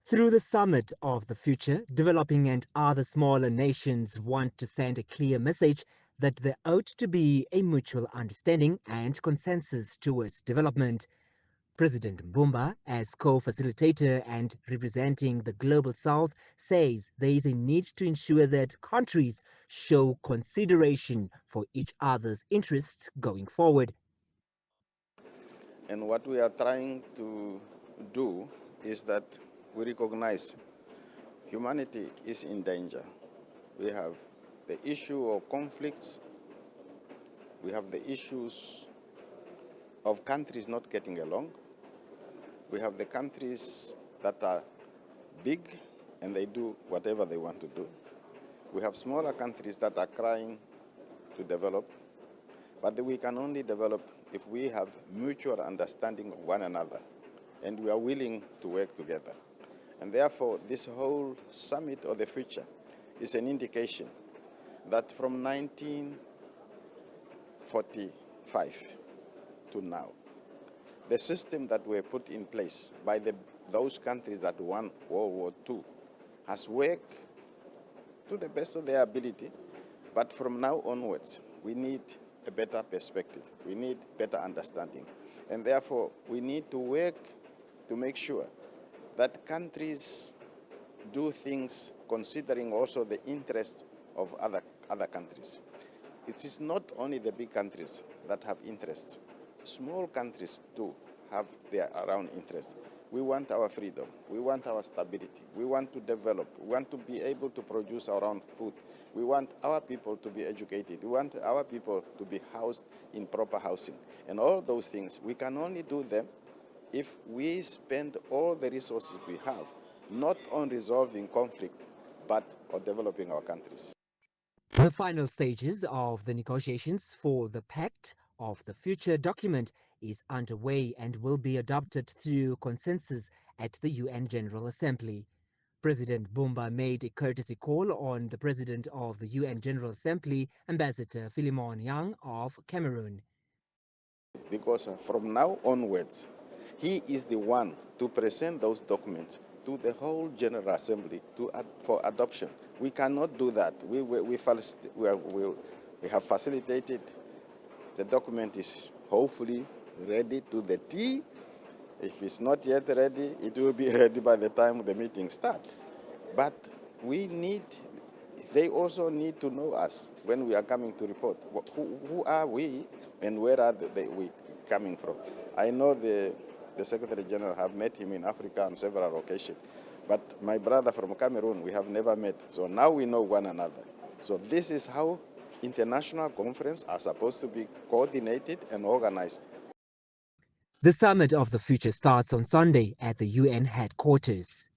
Through the Summit of the Future, developing and other smaller nations want to send a clear message that there ought to be a mutual understanding and consensus towards development. President Mbumba, as co-facilitator and representing the Global South, says there is a need to ensure that countries show consideration for each other's interests going forward. And what we are trying to do is that we recognize humanity is in danger. We have the issue of conflicts. We have the issues of countries not getting along. We have the countries that are big and they do whatever they want to do. We have smaller countries that are trying to develop, but we can only develop if we have mutual understanding of one another and we are willing to work together. And therefore, this whole Summit of the Future is an indication that from 1945 to now, the system that were put in place by those countries that won World War II has worked to the best of their ability. But from now onwards, we need a better perspective. We need better understanding. And therefore, we need to work to make sure that countries do things considering also the interests of other countries. It is not only the big countries that have interests. Small countries too have their own interests. We want our freedom. We want our stability. We want to develop. We want to be able to produce our own food. We want our people to be educated. We want our people to be housed in proper housing. And all those things, we can only do them if we spend all the resources we have, not on resolving conflict, but on developing our countries. The final stages of the negotiations for the Pact of the Future document is underway and will be adopted through consensus at the UN General Assembly. President Mbumba made a courtesy call on the President of the UN General Assembly, Ambassador Philemon Yang of Cameroon. Because from now onwards, he is the one to present those documents to the whole General Assembly for adoption. We cannot do that. We have facilitated. The document is hopefully ready to the T. If it's not yet ready, it will be ready by the time the meeting starts. But they also need to know us when we are coming to report. Who are we and where are we coming from? I know the Secretary General have met him in Africa on several occasions. But my brother from Cameroon, we have never met. So now we know one another. So this is how international conferences are supposed to be coordinated and organized. The Summit of the Future starts on Sunday at the UN headquarters.